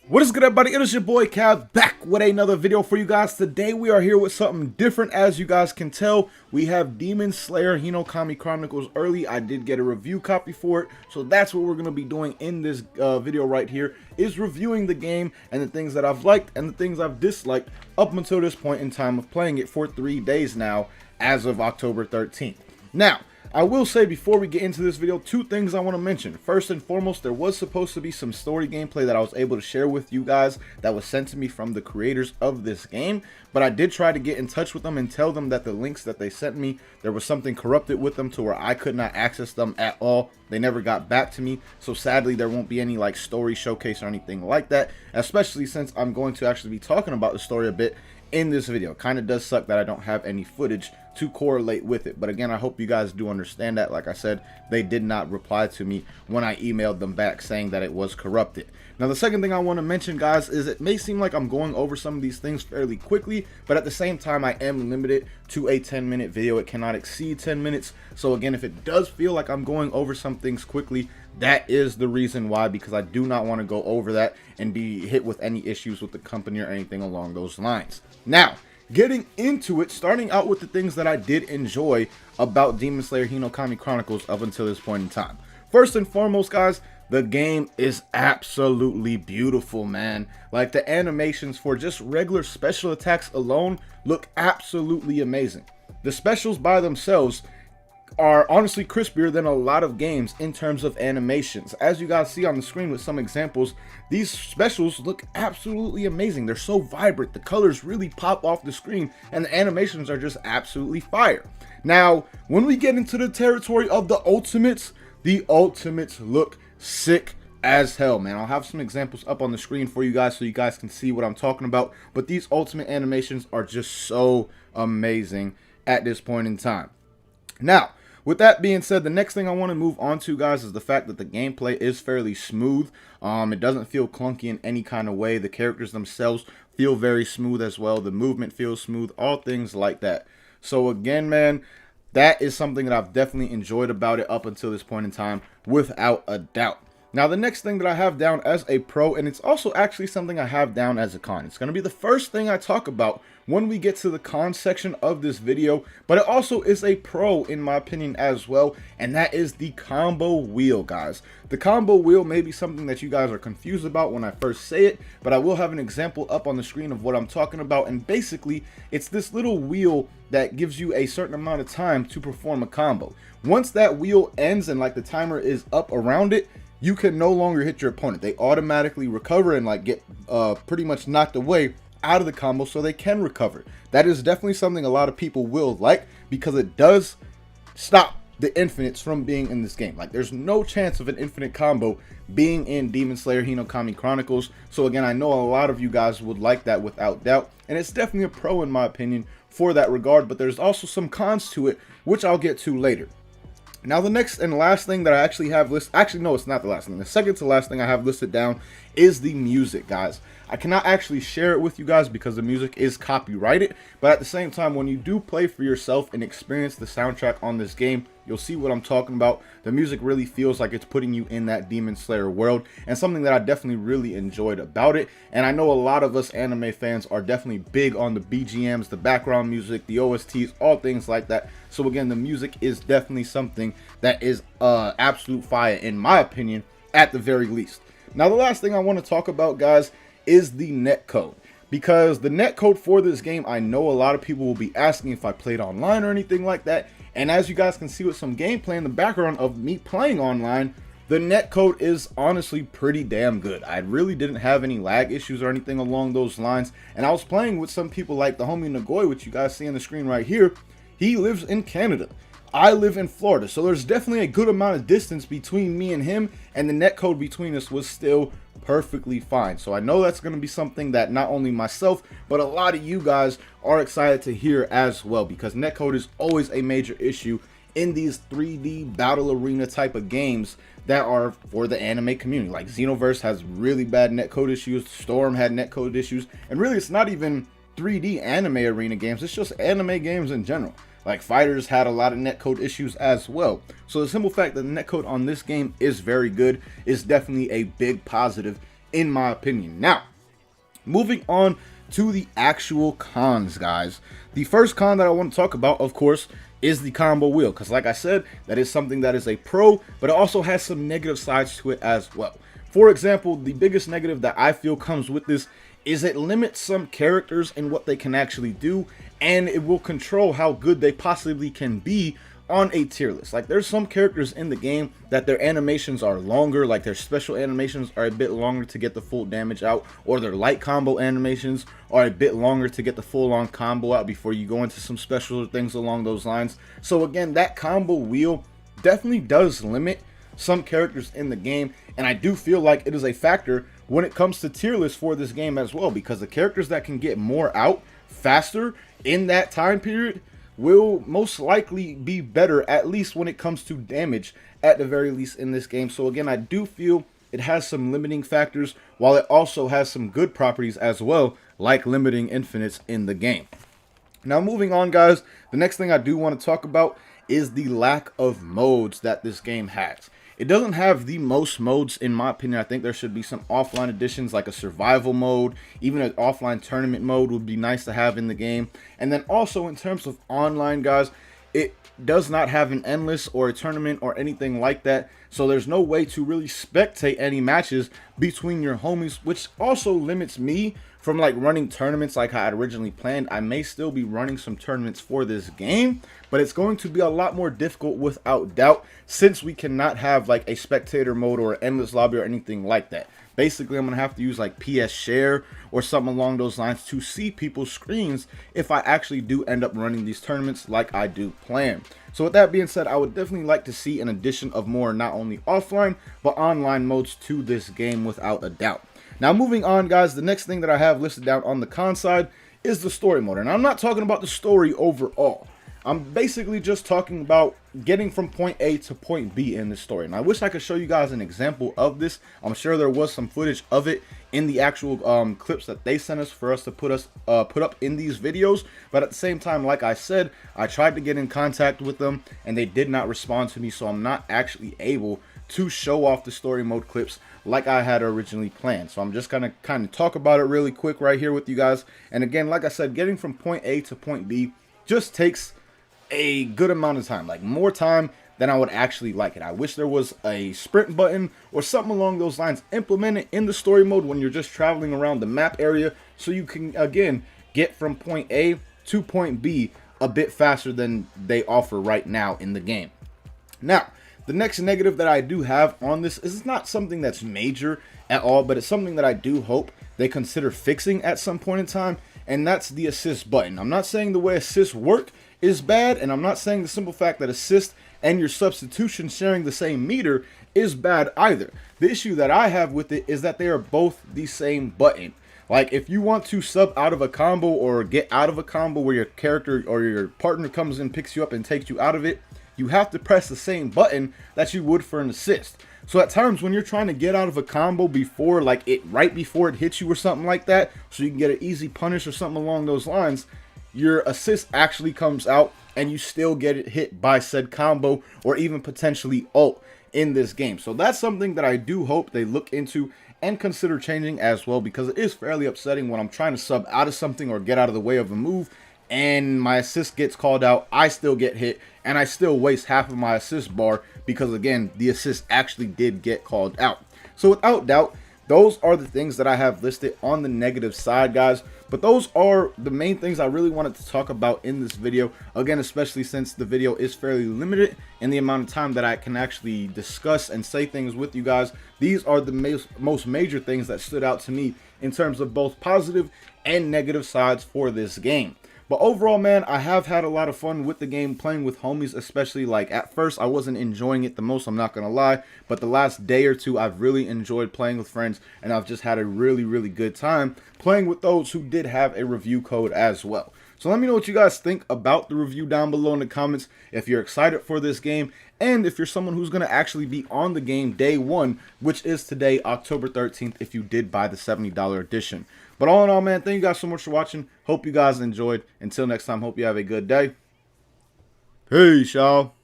What is good, everybody? It is your boy Cav back with another video for you guys. Today we are here with something different. As you guys can tell, we have Demon Slayer Hinokami Chronicles early. I did get a review copy for it, so that's what we're going to be doing in this video right here, is reviewing the game and the things that I've liked and the things I've disliked up until this point in time of playing it for 3 days now as of October 13th. Now, I will say before we get into this video, two things I want to mention. First and foremost, there was supposed to be some story gameplay that I was able to share with you guys that was sent to me from the creators of this game, but I did try to get in touch with them and tell them that the links that they sent me, there was something corrupted with them to where I could not access them at all. They never got back to me, so sadly there won't be any like story showcase or anything like that, especially since I'm going to actually be talking about the story a bit in this video. Kind of does suck that I don't have any footage to correlate with it, but again, I hope you guys do understand that. Like I said, they did not reply to me when I emailed them back saying that it was corrupted. Now, the second thing I want to mention, guys, is it may seem like I'm going over some of these things fairly quickly, but at the same time, I am limited to a 10-minute video. It cannot exceed 10 minutes. So again, if it does feel like I'm going over some things quickly, that is the reason why, because I do not want to go over that and be hit with any issues with the company or anything along those lines. Now, getting into it, starting out with the things that I did enjoy about Demon Slayer Hinokami Chronicles up until this point in time. First and foremost, guys, the game is absolutely beautiful, man. Like, the animations for just regular special attacks alone look absolutely amazing. The specials by themselves are honestly crispier than a lot of games in terms of animations. As you guys see on the screen with some examples, these specials look absolutely amazing. They're so vibrant, the colors really pop off the screen, and the animations are just absolutely fire. Now, when we get into the territory of the ultimates look sick as hell, man. I'll have some examples up on the screen for you guys so you guys can see what I'm talking about, but these ultimate animations are just so amazing at this point in time. Now, with that being said, the next thing I want to move on to, guys, is the fact that the gameplay is fairly smooth. It doesn't feel clunky in any kind of way. The characters themselves feel very smooth as well. The movement feels smooth, all things like that. So again, man, that is something that I've definitely enjoyed about it up until this point in time, without a doubt. Now, the next thing that I have down as a pro, and it's also actually something I have down as a con. It's going to be the first thing I talk about when we get to the con section of this video, but it also is a pro in my opinion as well, and that is the combo wheel, guys. The combo wheel may be something that you guys are confused about when I first say it, but I will have an example up on the screen of what I'm talking about, and basically it's this little wheel that gives you a certain amount of time to perform a combo. Once that wheel ends and like the timer is up around it, you can no longer hit your opponent. They automatically recover and like get pretty much knocked away out of the combo so they can recover. That is definitely something a lot of people will like, because it does stop the infinites from being in this game. Like, there's no chance of an infinite combo being in Demon Slayer Hinokami Chronicles. So again, I know a lot of you guys would like that without doubt, and it's definitely a pro in my opinion for that regard, but there's also some cons to it, which I'll get to later. Now, the next and last thing that I actually have listed, actually no, it's not the last thing, the second to last thing I have listed down is the music, guys. I cannot actually share it with you guys because the music is copyrighted, but at the same time, when you do play for yourself and experience the soundtrack on this game, you'll see what I'm talking about. The music really feels like it's putting you in that Demon Slayer world, and something that I definitely really enjoyed about it. And I know a lot of us anime fans are definitely big on the BGMs, the background music, the OSTs, all things like that. So again, the music is definitely something that is absolute fire in my opinion, at the very least. Now, the last thing I want to talk about, guys, is the netcode, because the netcode for this game, I know a lot of people will be asking if I played online or anything like that, and as you guys can see with some gameplay in the background of me playing online, the netcode is honestly pretty damn good. I really didn't have any lag issues or anything along those lines, and I was playing with some people like the homie Nagoy, which you guys see on the screen right here. He lives in Canada. I live in Florida, so there's definitely a good amount of distance between me and him, and the netcode between us was still perfectly fine. So I know that's going to be something that not only myself, but a lot of you guys are excited to hear as well, because netcode is always a major issue in these 3D battle arena type of games that are for the anime community. Like Xenoverse has really bad netcode issues, Storm had netcode issues, and really it's not even 3D anime arena games, it's just anime games in general. Like Fighters had a lot of netcode issues as well. So the simple fact that the netcode on this game is very good is definitely a big positive in my opinion. Now, moving on to the actual cons, guys. The first con that I want to talk about, of course, is the combo wheel, because like I said, that is something that is a pro, but it also has some negative sides to it as well. For example, the biggest negative that I feel comes with this is it limits some characters and what they can actually do, and it will control how good they possibly can be on a tier list. Like, there's some characters in the game that their animations are longer, like their special animations are a bit longer to get the full damage out, or their light combo animations are a bit longer to get the full-on combo out before you go into some special things along those lines. So again, that combo wheel definitely does limit some characters in the game, and I do feel like it is a factor when it comes to tier lists for this game as well, because the characters that can get more out faster in that time period will most likely be better, at least when it comes to damage, at the very least in this game. So again, I do feel it has some limiting factors, while it also has some good properties as well, like limiting infinites in the game. Now, moving on, guys, the next thing I do want to talk about is the lack of modes that this game has. It doesn't have the most modes, in my opinion. I think there should be some offline additions, like a survival mode. Even an offline tournament mode would be nice to have in the game. And then also in terms of online, guys, it does not have an endless or a tournament or anything like that. So there's no way to really spectate any matches between your homies, which also limits me from like running tournaments like I had originally planned. I may still be running some tournaments for this game, but it's going to be a lot more difficult without doubt, since we cannot have like a spectator mode or endless lobby or anything like that. Basically, I'm going to have to use like PS Share or something along those lines to see people's screens if I actually do end up running these tournaments like I do plan. So with that being said, I would definitely like to see an addition of more not only offline but online modes to this game without a doubt. Now, moving on, guys, the next thing that I have listed down on the con side is the story mode. And I'm not talking about the story overall. I'm basically just talking about getting from point A to point B in this story. And I wish I could show you guys an example of this. I'm sure there was some footage of it in the actual clips that they sent us for us to put up in these videos. But at the same time, like I said, I tried to get in contact with them and they did not respond to me. So I'm not actually able to show off the story mode clips like I had originally planned. So I'm just gonna kind of talk about it really quick right here with you guys. And again, like I said, getting from point A to point B just takes a good amount of time, like more time than I would actually like it. I wish there was a sprint button or something along those lines implemented in the story mode when you're just traveling around the map area, so you can again get from point A to point B a bit faster than they offer right now in the game. Now, the next negative that I do have on this is not something that's major at all, but it's something that I do hope they consider fixing at some point in time, and that's the assist button. I'm not saying the way assists work is bad, and I'm not saying the simple fact that assist and your substitution sharing the same meter is bad either. The issue that I have with it is that they are both the same button. Like, if you want to sub out of a combo or get out of a combo where your character or your partner comes in, picks you up and takes you out of it, you have to press the same button that you would for an assist. So at times when you're trying to get out of a combo before, like right before it hits you or something like that, so you can get an easy punish or something along those lines, your assist actually comes out and you still get it hit by said combo or even potentially ult in this game. So that's something that I do hope they look into and consider changing as well, because it is fairly upsetting when I'm trying to sub out of something or get out of the way of a move and my assist gets called out, I still get hit, and I still waste half of my assist bar because, again, the assist actually did get called out. So without doubt, those are the things that I have listed on the negative side, guys. But those are the main things I really wanted to talk about in this video. Again, especially since the video is fairly limited in the amount of time that I can actually discuss and say things with you guys. These are the most major things that stood out to me in terms of both positive and negative sides for this game. But overall, man, I have had a lot of fun with the game, playing with homies, especially. Like, at first, I wasn't enjoying it the most, I'm not going to lie. But the last day or two, I've really enjoyed playing with friends, and I've just had a really, really good time playing with those who did have a review code as well. So let me know what you guys think about the review down below in the comments, if you're excited for this game, and if you're someone who's going to actually be on the game day one, which is today, October 13th, if you did buy the $70 edition. But all in all, man, thank you guys so much for watching. Hope you guys enjoyed. Until next time, hope you have a good day. Peace, y'all.